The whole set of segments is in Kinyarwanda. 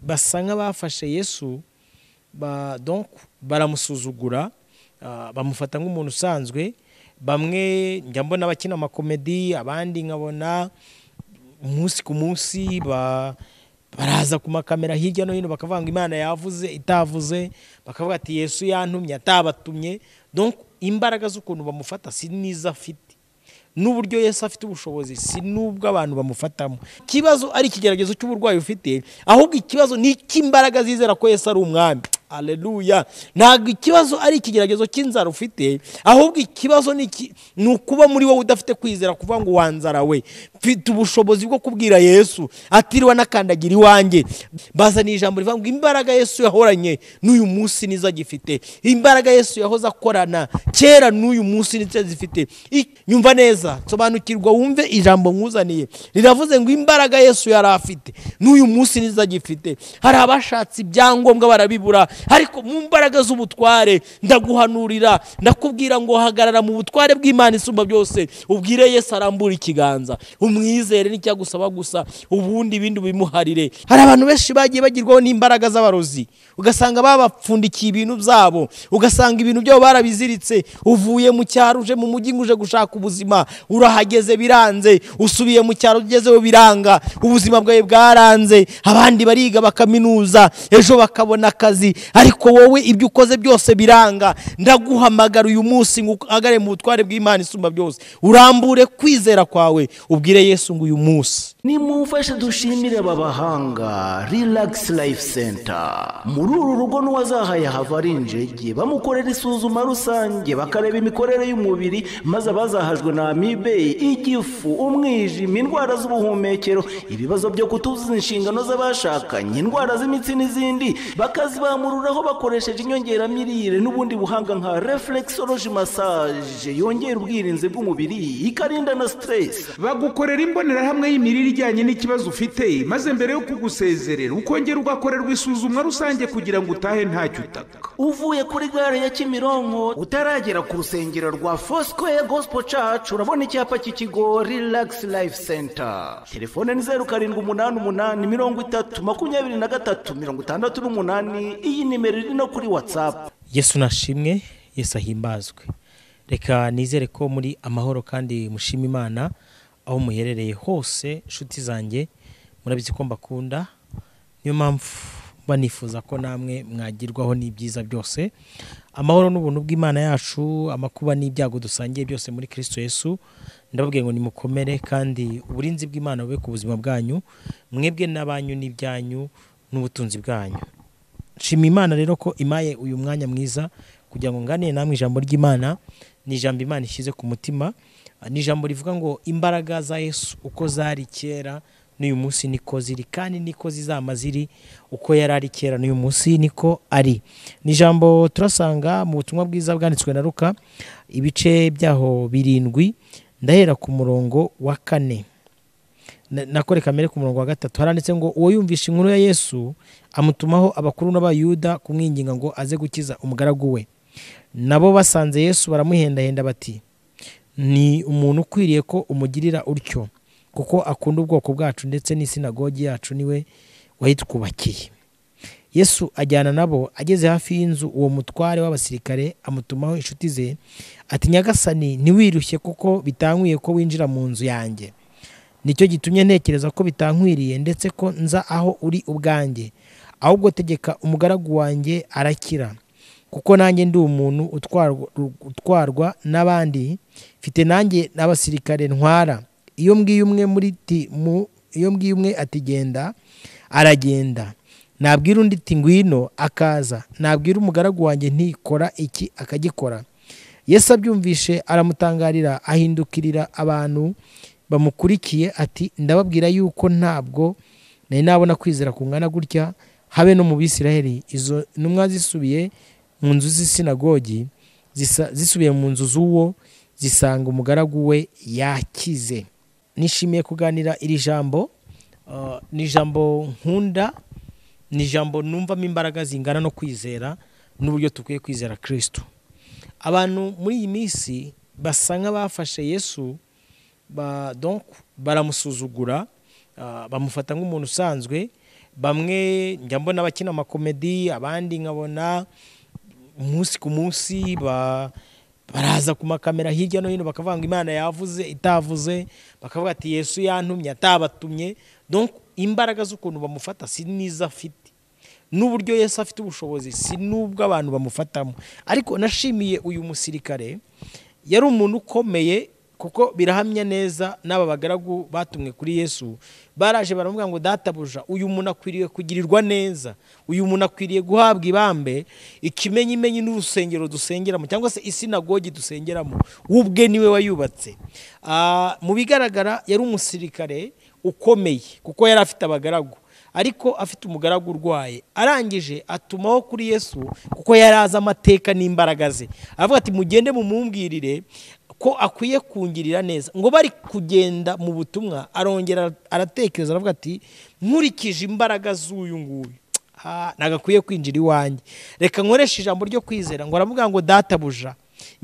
basa nk'abafashe Yesu donc baramusuzugura, bamufata nk'umuntu usanzwe. Bamwe njya mbona abakina amakomedi, abandi nkabona umunsi ku munsi baraza ku makamera hirya no hino bakavuga ngo Imana yavuze itavuze, bakavuga ati Yesu yantumye atabatumye. Donc imbaraga z'ukuntu bamufata si niza afite, n'uburyo Yesu afite ubushobozi si nubwo abantu bamufatamo. Ikibazo ari ikigeragezo cy'uburwayi ufite, ahubwo ikibazo ni icy'imbaraga zizera ko Yesu ari umwami. Haleluya. Ntabwo ikibazo ari ikigeragezo cy'inzara ufite, ahubwo ikibazo ni ukuba muri wowe udafite kwizera kuvuga ngo wanzara we mfite ubushobozi bwo kubwira Yesu atiriwa nakandagira iwanjye. Bazana ijambo rivuga ngo imbaraga Yesu yahoranye n'uyu munsi nizo agifite, imbaraga Yesu yahoze akorana kera n'uyu munsi nizo zifite. Nyumva neza, sobanukirwa wumve ijambo nkuzaniye riravuze ngo imbaraga Yesu yari afite n'uyu munsi nizo agifite. Hari abashatse ibyangombwa barabibura, ariko mu mbaraga z'ubutware ndaguhanurira, ndakubwira ngo hagarara mu butware bw'Imana isumba byose, ubwire Yesu arambura ikiganza, umwizere n'icyagusaba gusa, ubundi ibindi bimuharire. Hari abantu benshi bagiye bagirwaho n'imbaraga z'abarozi, ugasanga babapfundikiye ibintu byabo, ugasanga ibintu byabo barabiziritse. Uvuye mu cyaro uje mu mujyi uje gushaka ubuzima, urahageze biranze, usubiye mu cyaro ugezeho biranga, ubuzima bwawe bwaranze. Abandi bariga bakaminuza, ejo bakabona akazi, ariko wowe ibyo ukoze byose biranga. Ndaguhamagara uyu munsi ngo agare mu butware bw'Imana isumba byose, urambure kwizera kwawe, ubwire Yesu ngo uyu munsi nimufashe dushimire aba bahanga Relax Life Center. Muri uru rugo n'uwazahaye hava ari injege, bamukorera isuzuma rusange bakareba imikorere y'umubiri, maze abazahajwe na amibe, igifu, umwijima, indwara z'ubuhumekero, ibibazo byo kutuzuza inshingano z'abashakanye, indwara z'imitsi n'izindi, bakazibamururaho bakoresheje inyongeramirire n'ubundi buhanga nka reflexology massage yongera ubwirinzi bw'umubiri ikarinda na stress. Bagukorera imbonerahamwe y'imirire ijyanye n'ikibazo ufite, maze mbere yo kugusezerera ukongera ugakorerwa isuzumwa rusange kugira ngo utahe ntacyo utaka. Uvuye kuri gare ya Kimironko utaragera ku rusengero rwa Foursquare Gospel Church, urabona icyapa cy'ikigo Relax Life Center. Telefone ni 0788302368. Iyi nimero iri no kuri WhatsApp. Yesu nashimwe, Yesu ahimbazwe. Reka nizere ko muri amahoro kandi mushima Imana aho muherereye hose. Nshuti zanjye murabizi ko mbakunda, niyo mpamvu banifuza ko namwe mwagirwaho n'ibyiza byose. Amahoro n'ubuntu bw'Imana yacu, amakuba n'ibyago dusangiye byose muri Kristo Yesu, ndababwiye ngo nimukomere kandi uburinzi bw'Imana bube ku buzima bwanyu, mwebwe n'abanyu n'ibyanyu n'ubutunzi bwanyu. Nshima Imana rero ko imaye uyu mwanya mwiza kugira ngo nganire namwe ijambo ry'Imana. Ni ijambo Imana ishyize ku mutima, ni ijambo rivuga ngo imbaraga za Yesu uko zari kera n'uyu munsi niko ziri, kandi niko zizama ziri. Uko yari ari kera n'uyu munsi niko ari. Ni ijambo turasanga mu butumwa bwiza bwanditswe na Luka ibice byaho 7, ndahera ku murongo wa 4 nakore kamere ku murongo wa 3. Haranditse ngo uwo yumvisha inkuru ya Yesu amutumaho abakuru n'abayuda kumwinginga ngo aze gukiza umugaragu we. Nabo basanze Yesu baramuhendahenda bati, ni umuntu ukwiriye ko umugirira utyo, kuko akunda ubwoko bwacu ndetse n'isinagogi yacu niwe wayitwubakiye. Yesu ajyana nabo, ageze hafi y'inzu uwo mutware w'abasirikare amutumaho inshuti ze ati, Nyagasani ntiwirushye kuko bitankwiye ko winjira mu nzu yanjye. Nicyo gitumye ntekereza ko bitankwiriye ndetse ko nza aho uri ubwanjye, ahubwo tegeka umugaragu wanjye arakira, kuko nanjye ndi umuntu utwarwa n'abandi, mfite nanjye n'abasirikare ntwara. Iyo mbwiye umwe ati genda, aragenda. Nabwira undi ati ngwino, akaza. Nabwira umugaragu wanjye nti kora iki, akagikora. Yesu abyumvishe aramutangarira, ahindukirira abantu bamukurikiye ati, ndababwira yuko ntabwo nari nabona kwizera kungana gutya habe no mu Bisiraheli. Izo ntumwa zisubiye mu nzu z'isinagogi, zisubiye mu nzu z'uwo, zisanga umugaragu we yakize. Nishimiye kuganira iri jambo, ni jambo nkunda, ni jambo numvamo imbaraga zingana no kwizera n'uburyo tukwiye kwizera Kristo. Abantu muri iyi minsi basa nk'abafashe Yesu donc baramusuzugura, bamufata nk'umuntu usanzwe, bamwe njya mbona abakina amakomedi, abandi nkabona umunsi ku munsi baraza ku makamera hirya no hino bakavuga ngo Imana yavuze itavuze, bakavuga ati Yesu yantumye atabatumye. Donc imbaraga z'ukuntu bamufata si niza afite, n'uburyo Yesu afite ubushobozi si nubwo abantu bamufatamo. Ariko nashimiye uyu musirikare, yari umuntu ukomeye, kuko birahamya neza n'aba bagaragu batumwe kuri Yesu baraje baravuga ngo databuja, uyu muntu akwiriye kugirirwa neza, uyu muntu akwiriye guhabwa ibambe, ikimenyimenyi n'urusengero dusengeramo cyangwa se isinagogi dusengeramo, ubwe niwe wayubatse. Mu bigaragara yari umusirikare ukomeye kuko yari afite abagaragu, ariko afite umugaragu urwaye. Arangije atumaho kuri Yesu kuko yari azi amateka n'imbaraga ze, avuga ati mugende mumumbwirire ko akwiye kungirira neza. Ngo bari kugenda mu butumwa, arongera aratekereza aravuga ati nkurikije imbaraga z'uyu nguyu nagakwiye kwinjira iwanjye, reka nkoresha ijambo ryo kwizera. Ngo aravuga ngo databuja,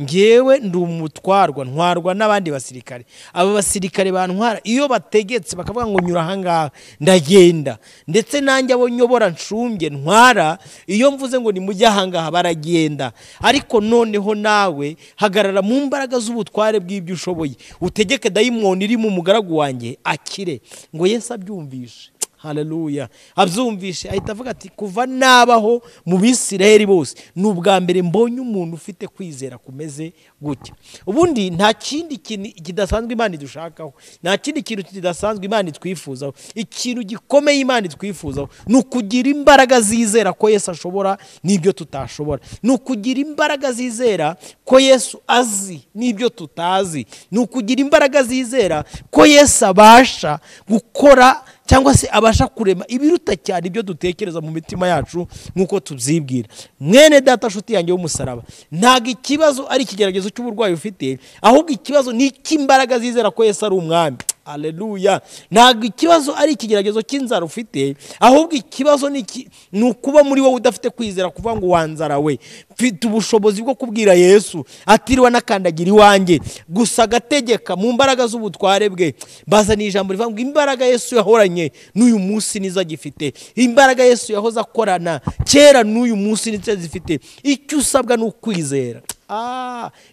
ngewe ndi umutwarwa, ntwarwa n'abandi basirikare. Aba basirikare bantwara iyo bategetse bakavuga ngo nyura ahangaha ndagenda, ndetse nanjye abo nyobora nshumbye ntwara iyo mvuze ngo nimujye ahangaha baragenda. Ariko noneho nawe hagarara mu mbaraga z'ubutware bw'ibyo ushoboye, utegeke dayimoni iri mu mugaragu wanjye akire. Ngo Yesu abyumvishe, haleluya, abyumvishe ahita avuga ati kuva nabaho mu Bisirayeli bose ni ubwa mbere mbonye umuntu ufite kwizera kumeze gutya. Ubundi nta kindi kintu kidasanzwe Imana idushakaho, nta kindi kintu kidasanzwe Imana itwifuzaho. Ikintu gikomeye Imana itwifuzaho ni ukugira imbaraga zizera ko Yesu ashobora n'ibyo tutashobora, ni ukugira imbaraga zizera ko Yesu azi n'ibyo tutazi, ni ukugira imbaraga zizera ko Yesu abasha gukora cyangwa se abasha kurema ibiruta cyane ibyo dutekereza mu mitima yacu nk'uko tubyibwira. Mwene data nshuti yanjye w'umusaraba, ntabwo ikibazo ari ikigeragezo cy'uburwayi ufite, ahubwo ikibazo ni icy'imbaraga zizera ko Yesu ari umwami. Haleluya. Ntabwo ikibazo ari ikigeragezo cy'inzara ufite, ahubwo ikibazo ni ukuba muri wowe udafite kwizera kuvuga ngo wanzara we, mfite ubushobozi bwo kubwira Yesu atiriwe nakandagira iwanjye, gusa agategeka mu mbaraga z'ubutware bwe. Bazana ijambo rivuga ngo imbaraga Yesu yahoranye n'uyu munsi nizo agifite, imbaraga Yesu yahoze akorana kera n'uyu munsi nizo zifite. Icyo usabwa ni ukwizera.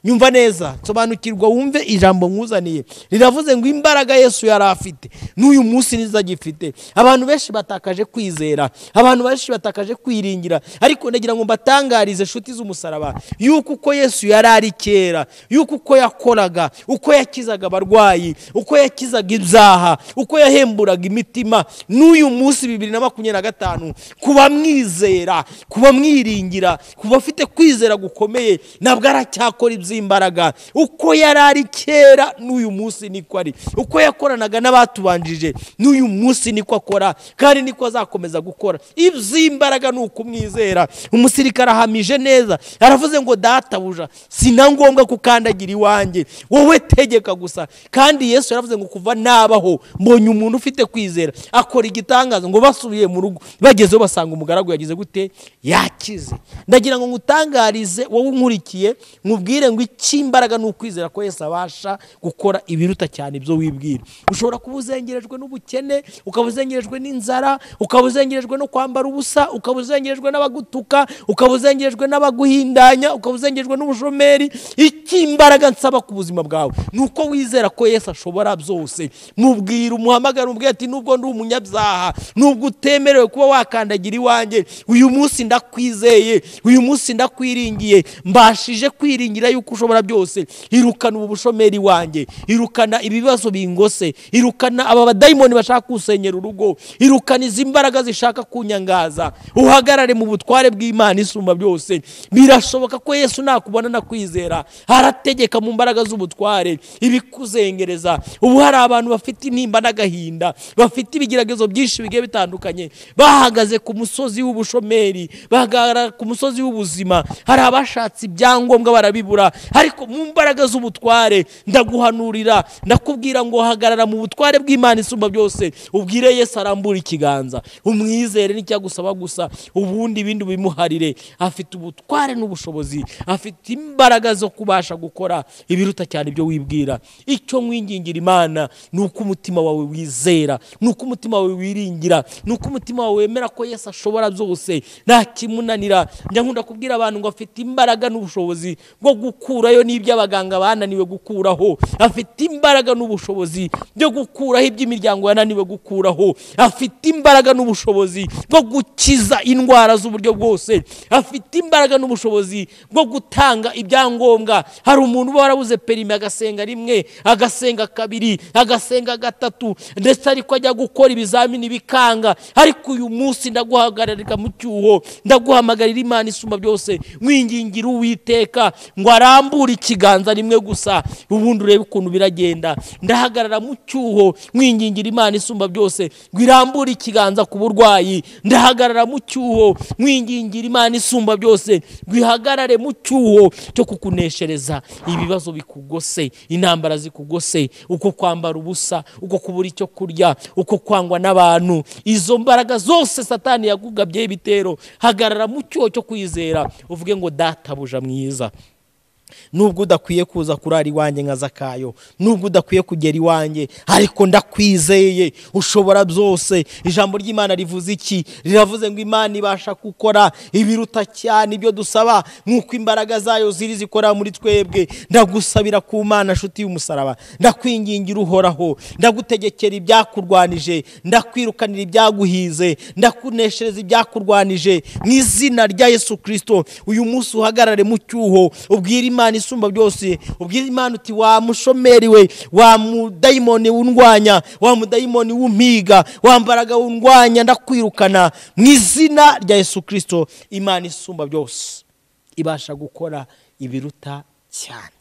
Nyumva neza, sobanukirwa wumve ijambo nkuzaniye. Riravuze ngo imbaraga Yesu yari afite n'uyu munsi nizo agifite. Abantu benshi batakaje kwizera, abantu benshi batakaje kwiringira, ariko ndagira ngo mbatangarize nshuti z'umusaraba yuko uko Yesu yari ari kera, yuko uko yakoraga, uko yakizaga abarwayi, uko yakizaga ibyaha, uko yahemburaga imitima, n'uyu munsi 2025 kuba mwizera, kuba mwiringira, kuba afite kwizera gukomeye, ntabwo aracyakora iby'imbaraga. Uko yari ari kera n'uyu munsi niko ari, uko yakoranaga n'abatubanjije n'uyu munsi niko akora, kandi niko azakomeza gukora. Iby'imbaraga ni ukumwizera. Umusirikare ahamije neza, aravuze ngo databuja, sina ngombwa kukandagira iwanjye, wowe tegeka gusa. Kandi Yesu yaravuze ngo kuva nabaho mbonye umuntu ufite kwizera akora igitangaza. Ngo basubiye mu rugo bagezeho basanga umugaragu yagize gute, yakize. Ndagira ngo ngutangarize wowe unkurikiye, nkubwire ngo icy'imbaraga ni ukwizera ko Yesu abasha gukora ibiruta cyane ibyo wibwira. Ushobora kuba uzengerejwe n'ubukene, ukaba uzengerejwe n'inzara, ukaba uzengerejwe no kwambara ubusa, ukaba uzengerejwe n'abagutuka, ukaba uzengerejwe n'abaguhindanya, ukaba uzengerejwe n'ubushomeri. Icy'imbaraga nsaba ku buzima bwawe ni uko wizera ko Yesu ashobora byose. Mubwira, umuhamagara, umubwira ati nubwo ndi umunyabyaha, nubwo utemerewe kuba wakandagira iwanjye, uyu munsi ndakwizeye, uyu munsi ndakwiringiye, mbashije kwiringira yuko ushobora byose. Irukana ubu bushomeri wanjye, irukana ibibazo bingose, irukana aba badayimoni bashaka kusenyera urugo, irukana izi mbaraga zishaka kunyangaza. Uhagarare mu butware bw'Imana isumba byose. Birashoboka ko Yesu nakubona na kwizera, harategeka mu mbaraga z'ubutware ibikuzengereza. Ubu hari abantu bafite intimba n'agahinda, bafite ibigeragezo byinshi bigiye bitandukanye, bahagaze ku musozi w'ubushomeri, bahagarara ku musozi w'ubuzima. Hari abashatse ibyangombwa ibyangombwa barabibura, ariko mu mbaraga z'ubutware ndaguhanurira, ndakubwira ngo hagarara mu butware bw'Imana isumba byose, ubwire Yesu arambura ikiganza, umwizere n'icyagusaba gusa, ubundi ibindi bimuharire. Afite ubutware n'ubushobozi, afite imbaraga zo kubasha gukora ibiruta cyane ibyo wibwira. Icyo mwingingira Imana ni uko umutima wawe wizera, ni uko umutima wawe wiringira, ni uko umutima wawe wemera ko Yesu ashobora byose, nta kimunanira. Njya nkunda kubwira abantu ngo afite imbaraga n'ubushobozi bwo gukurayo n'ibyo abaganga bananiwe gukuraho, afite imbaraga n'ubushobozi byo gukuraho iby'imiryango yananiwe gukuraho, afite imbaraga n'ubushobozi bwo gukiza indwara z'uburyo bwose, afite imbaraga n'ubushobozi bwo gutanga ibyangombwa. Hari umuntu uba warabuze perime agasenga rimwe, agasenga kabiri, agasenga gatatu, ndetse ariko ajya gukora ibizamini bikanga. Ariko uyu munsi ndaguhagararira mu cyuho, ndaguhamagarira Imana isumba byose, mwingingira Uwiteka ngo arambure ikiganza rimwe gusa, ubundi urebe ukuntu biragenda. Ndahagarara mu cyuho mwingingira Imana isumba byose ngo irambure ikiganza ku burwayi. Ndahagarara mu cyuho mwingingira Imana isumba byose ngo ihagarare mu cyuho cyo kukuneshereza ibibazo bikugose, intambara zikugose, uko kwambara ubusa, uko kubura icyo kurya, uko kwangwa n'abantu. Izo mbaraga zose Satani yagugabye ibitero, hagarara mu cyuho cyo kwizera, uvuge ngo databuja mwiza, nubwo udakwiye kuza kurara iwanjye nka Zakayo, nubwo udakwiye kugera iwanjye, ariko ndakwizeye ushobora byose. Ijambo ry'Imana rivuze iki? Riravuze ngo Imana ibasha gukora ibiruta cyane ibyo dusaba, nk'uko imbaraga zayo ziri zikora muri twebwe. Ndagusabira ku Mana nshuti y'umusaraba, ndakwingingira Uhoraho, ndagutegekera ibyakurwanije, ndakwirukanira ibyaguhize, ndakuneshereza ibyakurwanije mu izina rya Yesu Kristo. Uyu munsi uhagarare mu cyuho, ubwire Imana isumba byose, ubwire Imana uti wa mushomeri we, wa mudayimoni wundwanya, wa mudayimoni wumpiga, wa mbaraga wundwanya, ndakwirukana mu izina rya Yesu Kristo. Imana isumba byose ibasha gukora ibiruta cyane.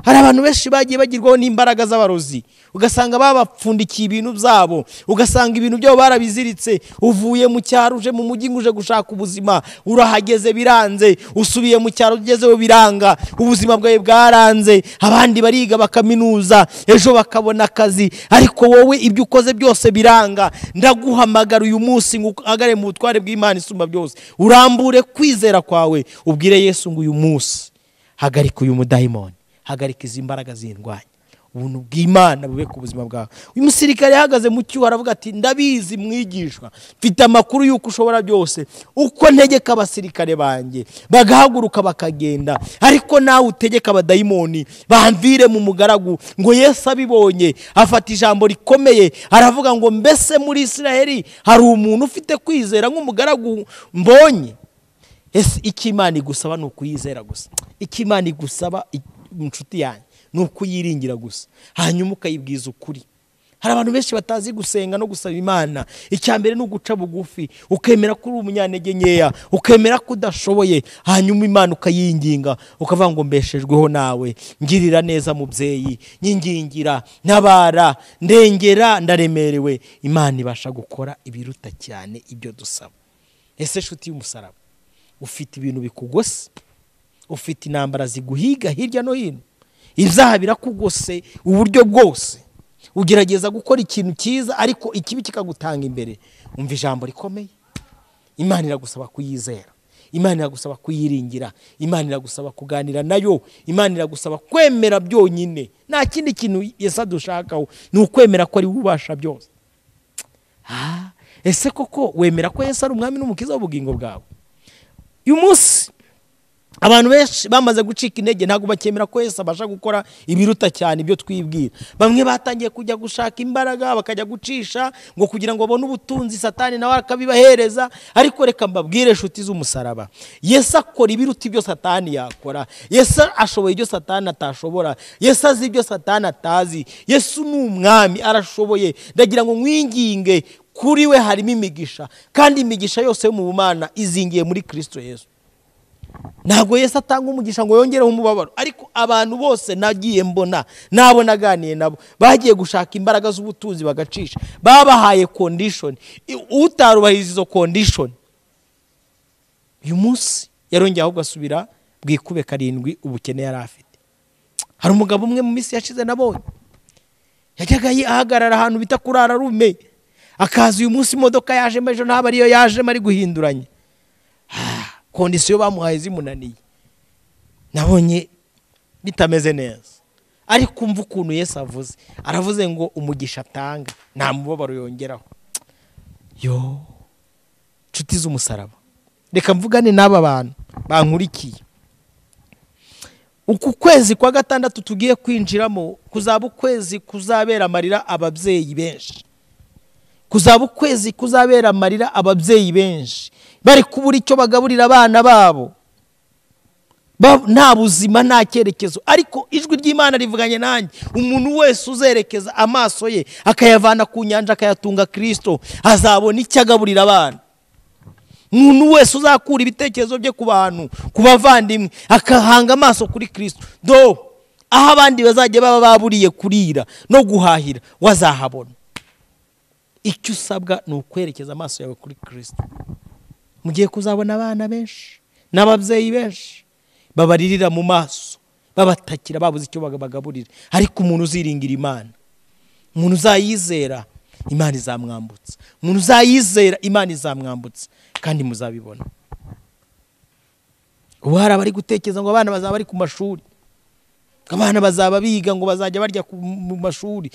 Hari abantu benshi bagiye bagirwaho n'imbaraga z'abarozi, ugasanga babapfundikiye ibintu byabo, ugasanga ibintu byabo barabiziritse. Uvuye mu cyaro uje mu mujyi uje gushaka ubuzima, urahageze biranze, usubiye mu cyaro ugezeho biranga, ubuzima bwawe bwaranze. Abandi bariga bakaminuza, ejo bakabona akazi, ariko wowe ibyo ukoze byose biranga. Ndaguhamagara uyu munsi ngo uhagare mu butware bw'Imana isumba byose, urambure kwizera kwawe, ubwire Yesu ngo uyu munsi hagarika uyu mudayimoni, hagarika izi mbaraga zindwanya. Ubuntu bw'Imana bube ku buzima bwawe. Uyu musirikare yahagaze mu cyuho aravuga ati ndabizi mwigishwa, mfite amakuru yuko ushobora byose, uko ntegeka abasirikare banjye bagahaguruka bakagenda, ariko nawe utegeka abadayimoni bamvire mu mugaragu. Ngo Yesu abibonye afata ijambo rikomeye aravuga ngo mbese muri Isiraheli hari umuntu ufite kwizera nk'umugaragu mbonye? Ese icyo Imana igusaba ni ukuyizera gusa. Icyo Imana igusaba inshuti yanjye ni ukuyiringira gusa, hanyuma ukayibwiza ukuri. Hari abantu benshi batazi gusenga no gusaba Imana. Icyambere ni uguca bugufi, ukemera ko uri umunyantege nkeya, ukemera ko udashoboye, hanyuma Imana ukayinginga, ukavuga ngo mbeshejweho nawe, ngirira neza mubyeyi, nyingingira, ntabara, ndengera, ndaremerewe. Imana ibasha gukora ibiruta cyane ibyo dusaba. Ese nshuti y'umusaraba, ufite ibintu bikugose, ufite intambara ziguhiga hirya no hino, ibyaha birakugose uburyo bwose, ugerageza gukora ikintu cyiza ariko ikibi kikagutanga imbere, umva ijambo rikomeye. Imana iragusaba kuyizera, Imana iragusaba kuyiringira, Imana iragusaba kuganira nayo, Imana iragusaba kwemera byonyine. Nta kindi kintu Yesu adushakaho, ni ukwemera ko ari we ubasha byose. Ese koko wemera ko Yesu ari umwami n'umukiza w'ubugingo bwawe? Uyu munsi abantu benshi bamaze gucika intege, ntabwo bakemera ko Yesu abasha gukora ibiruta cyane ibyo twibwira. Bamwe batangiye kujya gushaka imbaraga, bakajya gucisha ngo kugira ngo babone ubutunzi, Satani nawe akabibahereza. Ariko reka mbabwire nshuti z'umusaraba, Yesu akora ibiruta ibyo Satani yakora. Yesu ashoboye ibyo Satani atashobora, Yesu azi ibyo Satani atazi. Yesu ni umwami, arashoboye. Ndagira ngo mwinginge, kuri we harimo imigisha, kandi imigisha yose yo mu bumana izingiye muri Kristo Yesu. Ntabwo Yesu atanga umugisha ngo yongereho umubabaro. Ariko abantu bose nagiye mbona, nabo naganiye nabo, bagiye gushaka imbaraga z'ubutunzi bagacisha, babahaye condition, utarubahiriza izo condition uyu munsi yarongeye ahubwo asubira bwikube 7 ubukene yari afite. Hari umugabo umwe mu minsi yashize nabonye yajyaga ahagarara ahantu bita Kurara rume, akaza uyu munsi imodoka yaje ejo ntaba ariyo yaje mari guhinduranya, kondisiyo bamuhaye zimunaniye. Nabonye bitameze neza, ariko kumva ukuntu Yesu avuze, aravuze ngo umugisha atanga nta mubabaro yongeraho. Yo nshuti z'umusaraba, reka mvugane n'aba bantu bankurikiye. Uku kwezi kwa gatandatu tugiye kwinjiramo kuzaba ukwezi kuzabera amarira ababyeyi benshi, kuzaba ukwezi kuzabera amarira ababyeyi benshi bari kubura icyo bagaburira abana babo, nta buzima nta cyerekezo. Ariko ijwi ry'Imana rivuganye nanjye, umuntu wese uzerekeza amaso ye akayavana ku nyanja akayatunga Kristo azabona icyo agaburira abana. Umuntu wese uzakura ibitekerezo bye ku bantu, ku bavandimwe, akahanga amaso kuri Kristo, aho abandi bazajya baba baburiye kurira no guhahira wazahabona. Icyo usabwa ni ukwerekeza amaso yawe kuri Kristo. Mugiye kuzabona abana benshi n'ababyeyi benshi babaririra mu maso, babatakira babuze icyo bagaburira. Ariko umuntu uziringira Imana, umuntu uzayizera, Imana izamwambutsa. Umuntu uzayizera, Imana izamwambutsa, kandi muzabibona. Ubu hari abari gutekereza ngo abana bazaba bari ku mashuri, abana bazaba biga ngo bazajya barya mu mashuri.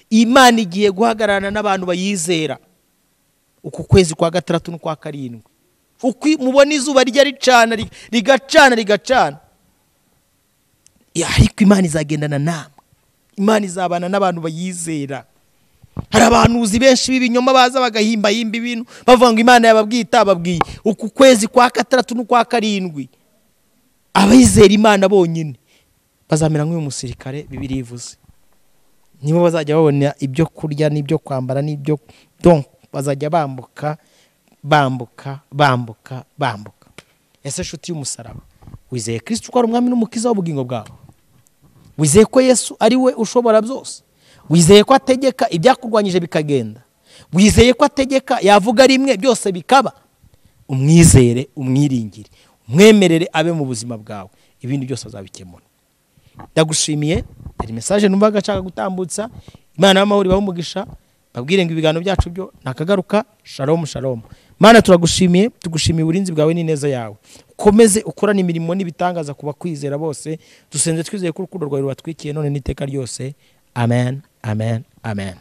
Imana igiye guhagararana n'abantu bayizera. Uku kwezi kwa 6 no kwa 7, uko mubona izuba rya ricana rigacana, ariko Imana izagendana namwe. Imana izabana n'abantu bayizera. Hari abahanuzi benshi b'ibinyoma baza bagahimba ibintu bavuga ngo Imana yababwiye itababwiye. Uku kwezi kwa 6 no kwa 7 abayizera Imana bonyine bazamera nk'uyu musirikare Bibiliya ivuze. Nibo bazajya babona ibyo kurya n'ibyo kwambara n'ibyo bazajya bambuka. Ese nshuti y'umusaraba, wizeye Kristo ko ari umwami n'umukiza w'ubugingo bwawe? Wizeye ko Yesu ari we ushobora byose? Wizeye ko ategeka ibyakurwanyije bikagenda? Wizeye ko ategeka yavuga rimwe byose bikaba? Umwizere, umwiringire, umwemerere abe mu buzima bwawe, ibindi byose azabikemura. Ndagushimiye, ari message numvaga nshaka gutambutsa. Imana y'amahoro ibahe umugisha, babwire ngo ibiganiro byacu byo nakagaruka. Shalom shalom. Mana turagushimiye, tugushimiye uburinzi bwawe n'ineza yawe. Ukomeze ukorana imirimo n'ibitangaza kuba kwizera bose. Dusenze twizeye ko urukundo rwawe rubatwikiye none n'iteka ryose. Amen, amen, amen.